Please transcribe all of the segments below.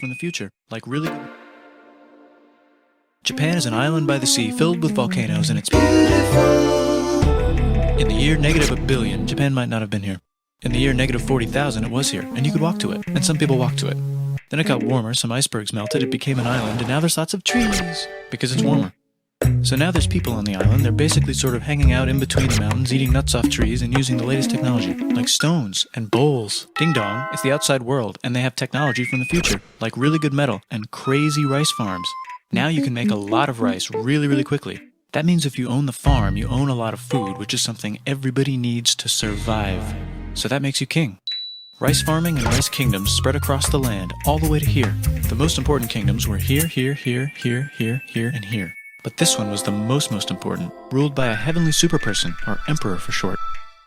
from the future, like really. Japan is an island by the sea filled with volcanoes and it's beautiful. In the year -1 billion, Japan might not have been here. In the year -40,000, it was here, and you could walk to it, and some people walked to it. Then it got warmer, some icebergs melted, it became an island, and now there's lots of trees, because it's warmer. So now there's people on the island, they're basically sort of hanging out in between the mountains, eating nuts off trees, and using the latest technology, like stones and bowls. Ding dong, it's the outside world, and they have technology from the future, like really good metal and crazy rice farms. Now you can make a lot of rice really, really quickly. That means if you own the farm, you own a lot of food, which is something everybody needs to survive. So that makes you king. Rice farming and rice kingdoms spread across the land, all the way to here. The most important kingdoms were here, here, here, here, here, here, and here. But this one was the most important, ruled by a heavenly superperson, or emperor for short.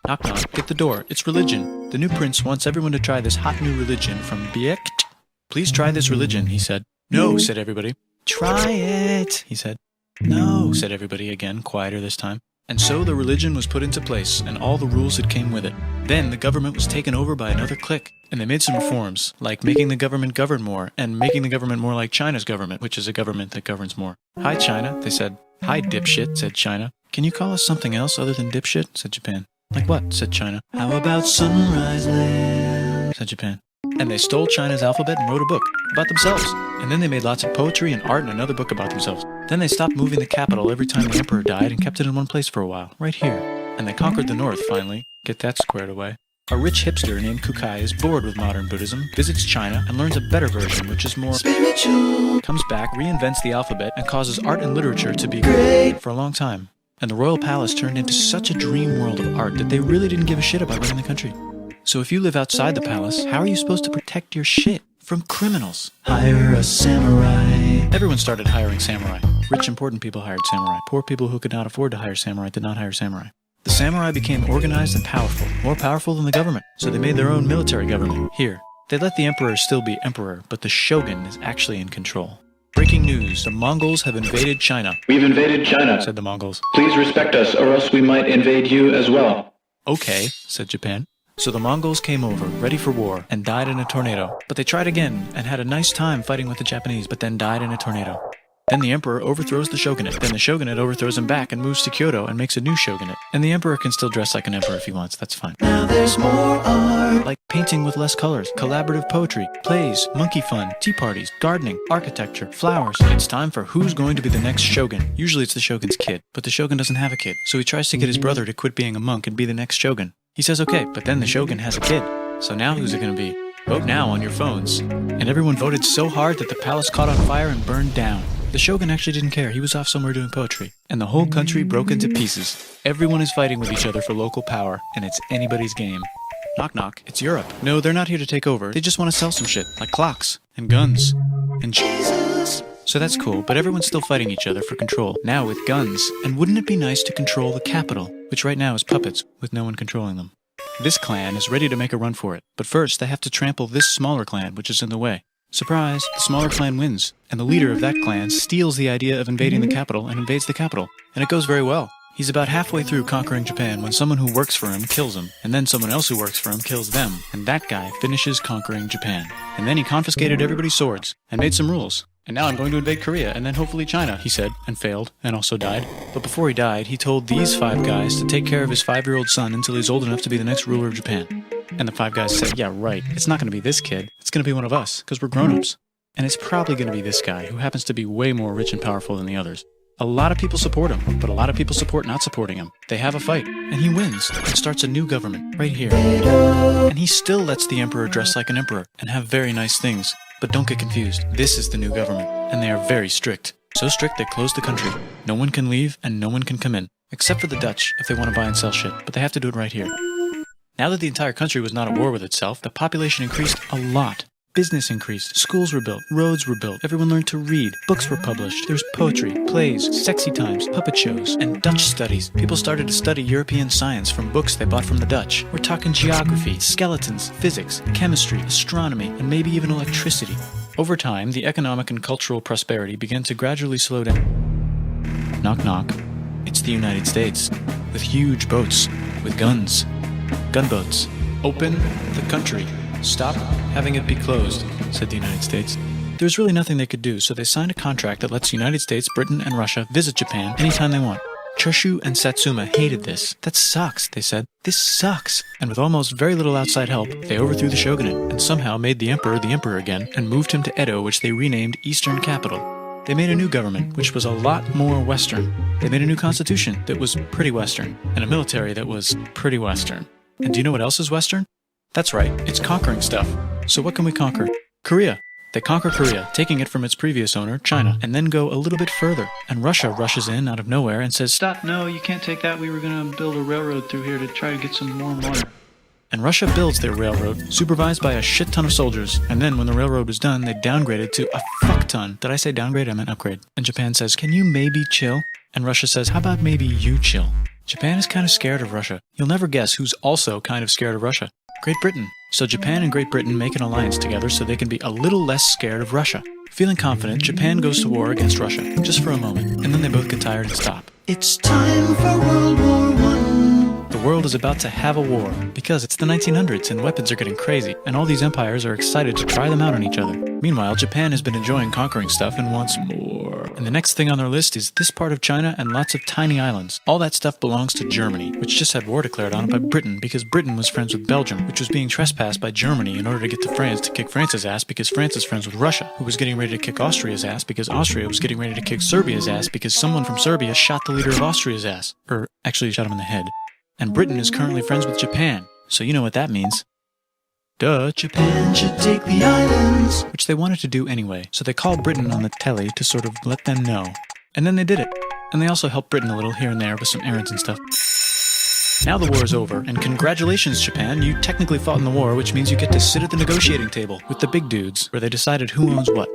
Knock knock, get the door, it's religion. The new prince wants everyone to try this hot new religion from Biekt. Please try this religion, he said. No, said everybody. Try it, he said. No, said everybody again, quieter this time. And so the religion was put into place, and all the rules that came with it. Then the government was taken over by another clique, and they made some reforms, like making the government govern more, and making the government more like China's government, which is a government that governs more. Hi, China, they said. Hi, dipshit, said China. Can you call us something else other than dipshit, said Japan. Like what, said China. How about Sunrise Land, said Japan. And they stole China's alphabet and wrote a book about themselves. And then they made lots of poetry and art and another book about themselves. Then they stopped moving the capital every time the emperor died and kept it in one place for a while, right here. And they conquered the north, finally. Get that squared away. A rich hipster named Kukai is bored with modern Buddhism, visits China, and learns a better version, which is more spiritual. Comes back, reinvents the alphabet, and causes art and literature to be great for a long time. And the royal palace turned into such a dream world of art that they really didn't give a shit about running the country. So if you live outside the palace, how are you supposed to protect your shit from criminals? Hire a samurai. Everyone started hiring samurai. Rich, important people hired samurai. Poor people who could not afford to hire samurai did not hire samurai. The samurai became organized and powerful, more powerful than the government. So they made their own military government. Here, they let the emperor still be emperor, but the shogun is actually in control. Breaking news, the Mongols have invaded China. We've invaded China, said the Mongols. Please respect us, or else we might invade you as well. Okay, said Japan. So the Mongols came over, ready for war, and died in a tornado. But they tried again, and had a nice time fighting with the Japanese, but then died in a tornado. Then the emperor overthrows the shogunate. Then the shogunate overthrows him back and moves to Kyoto and makes a new shogunate. And the emperor can still dress like an emperor if he wants, that's fine. Now there's more art. Like painting with less colors, collaborative poetry, plays, monkey fun, tea parties, gardening, architecture, flowers. It's time for who's going to be the next shogun. Usually it's the shogun's kid, but the shogun doesn't have a kid. So he tries to get his brother to quit being a monk and be the next shogun. He says okay, but then the shogun has a kid. So now who's it going to be? Vote now on your phones. And everyone voted so hard that the palace caught on fire and burned down. The shogun actually didn't care. He was off somewhere doing poetry. And the whole country broke into pieces. Everyone is fighting with each other for local power, and it's anybody's game. Knock knock, it's Europe. No, they're not here to take over. They just want to sell some shit, like clocks, and guns, and Jesus. So that's cool, but everyone's still fighting each other for control, now with guns. And wouldn't it be nice to control the capital, which right now is puppets, with no one controlling them? This clan is ready to make a run for it, but first they have to trample this smaller clan, which is in the way. Surprise, the smaller clan wins, and the leader of that clan steals the idea of invading the capital and invades the capital. And it goes very well. He's about halfway through conquering Japan when someone who works for him kills him, and then someone else who works for him kills them, and that guy finishes conquering Japan. And then he confiscated everybody's swords, and made some rules. And now I'm going to invade Korea, and then hopefully China, he said, and failed, and also died. But before he died, he told these 5 guys to take care of his 5-year-old son until he's old enough to be the next ruler of Japan. And the 5 guys said, yeah, right, it's not going to be this kid, it's going to be one of us, because we're grown-ups. And it's probably going to be this guy, who happens to be way more rich and powerful than the others. A lot of people support him, but a lot of people support not supporting him. They have a fight, and he wins, and starts a new government, right here. And he still lets the emperor dress like an emperor, and have very nice things. But don't get confused, this is the new government, and they are very strict. So strict they closed the country. No one can leave, and no one can come in. Except for the Dutch, if they want to buy and sell shit, but they have to do it right here. Now that the entire country was not at war with itself, the population increased a lot. Business increased, schools were built, roads were built, everyone learned to read, books were published, there was poetry, plays, sexy times, puppet shows, and Dutch studies. People started to study European science from books they bought from the Dutch. We're talking geography, skeletons, physics, chemistry, astronomy, and maybe even electricity. Over time, the economic and cultural prosperity began to gradually slow down. Knock knock. It's the United States, with huge boats, with guns. Gunboats. Open the country. Stop having it be closed, said the United States. There's really nothing they could do, so they signed a contract that lets the United States, Britain, and Russia visit Japan anytime they want. Choshu and Satsuma hated this. That sucks, they said. This sucks. And with almost very little outside help, they overthrew the shogunate and somehow made the emperor again and moved him to Edo, which they renamed Eastern Capital. They made a new government, which was a lot more Western. They made a new constitution that was pretty Western, and a military that was pretty Western. And do you know what else is Western? That's right, it's conquering stuff. So what can we conquer? Korea. They conquer Korea, taking it from its previous owner, China, and then go a little bit further. And Russia rushes in out of nowhere and says, "Stop, no, you can't take that. We were going to build a railroad through here to try to get some warm water." And Russia builds their railroad, supervised by a shit ton of soldiers. And then when the railroad was done, they downgraded to a fuck ton. Did I say downgrade? I meant upgrade. And Japan says, "Can you maybe chill?" And Russia says, "How about maybe you chill?" Japan is kind of scared of Russia. You'll never guess who's also kind of scared of Russia. Great Britain. So Japan and Great Britain make an alliance together so they can be a little less scared of Russia. Feeling confident, Japan goes to war against Russia, just for a moment, and then they both get tired and stop. It's time for World War I. The world is about to have a war, because it's the 1900s and weapons are getting crazy, and all these empires are excited to try them out on each other. Meanwhile, Japan has been enjoying conquering stuff and wants more. And the next thing on their list is this part of China and lots of tiny islands. All that stuff belongs to Germany, which just had war declared on it by Britain because Britain was friends with Belgium, which was being trespassed by Germany in order to get to France to kick France's ass because France is friends with Russia, who was getting ready to kick Austria's ass because Austria was getting ready to kick Serbia's ass because someone from Serbia shot the leader of Austria's ass. Or actually shot him in the head. And Britain is currently friends with Japan, so you know what that means. Duh, Japan should take the islands. Which they wanted to do anyway, so they called Britain on the telly to sort of let them know. And then they did it. And they also helped Britain a little here and there with some errands and stuff. Now the war is over, and congratulations, Japan, you technically fought in the war, which means you get to sit at the negotiating table with the big dudes, where they decided who owns what.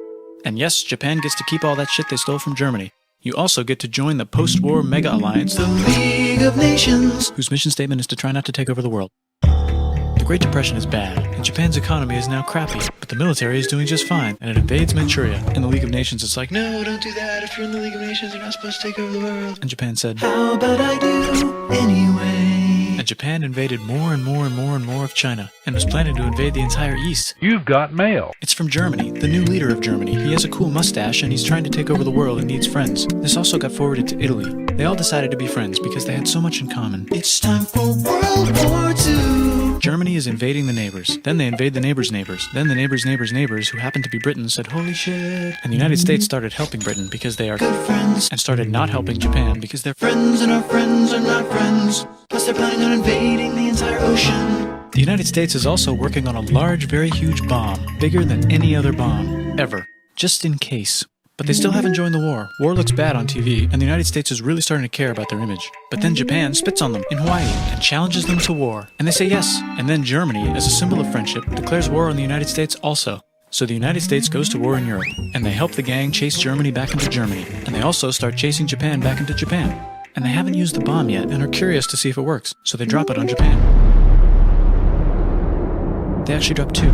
And yes, Japan gets to keep all that shit they stole from Germany. You also get to join the post-war mega alliance, the League of Nations, whose mission statement is to try not to take over the world. The Great Depression is bad, and Japan's economy is now crappy, but the military is doing just fine, and it invades Manchuria. In the League of Nations, it's like, no, don't do that. If you're in the League of Nations, you're not supposed to take over the world. And Japan said, how about I do anyway? And Japan invaded more and more and more and more of China, and was planning to invade the entire East. You've got mail. It's from Germany, the new leader of Germany. He has a cool mustache, and he's trying to take over the world and needs friends. This also got forwarded to Italy. They all decided to be friends because they had so much in common. It's time for World War II. Germany is invading the neighbors. Then they invade the neighbors' neighbors. Then the neighbors' neighbors' neighbors, who happened to be Britain, said, holy shit. And the United States started helping Britain because they are good friends, and started not helping Japan because they're friends and our friends are not friends. Plus they're planning on invading the entire ocean. The United States is also working on a large, very huge bomb, bigger than any other bomb, ever, just in case. But they still haven't joined the war. War looks bad on TV, and the United States is really starting to care about their image. But then Japan spits on them in Hawaii and challenges them to war. And they say yes. And then Germany, as a symbol of friendship, declares war on the United States also. So the United States goes to war in Europe, and they help the gang chase Germany back into Germany. And they also start chasing Japan back into Japan. And they haven't used the bomb yet, and are curious to see if it works. So they drop it on Japan. They actually drop two.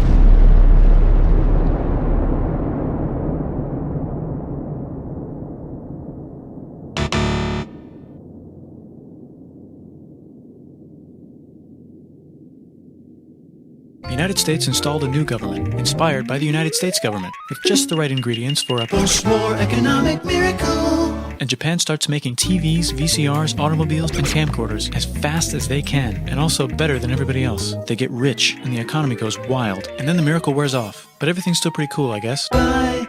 The United States installed a new government, inspired by the United States government, with just the right ingredients for a post-war economic miracle. And Japan starts making TVs, VCRs, automobiles, and camcorders as fast as they can, and also better than everybody else. They get rich, and the economy goes wild, and then the miracle wears off. But everything's still pretty cool, I guess. Bye.